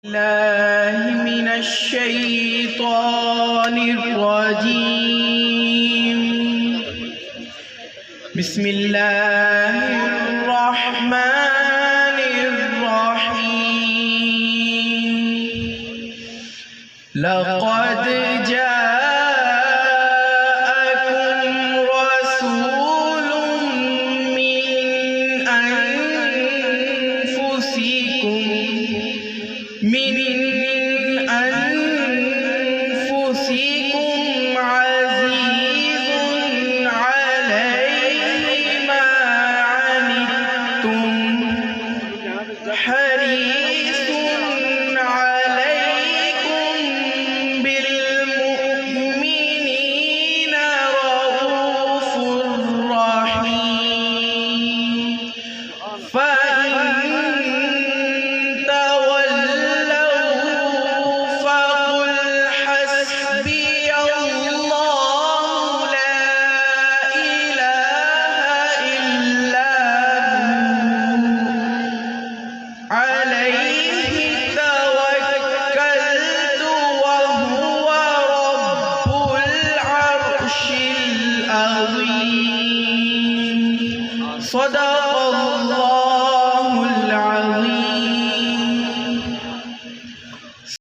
الله من الشيطان الرجيم. بسم الله الرحمن الرحيم. لقد جاءكم رسول من أنفسكم عزيز عليه ما عنتم حريص عليكم بالمؤمنين رؤوف رحيم. فإن صدق الله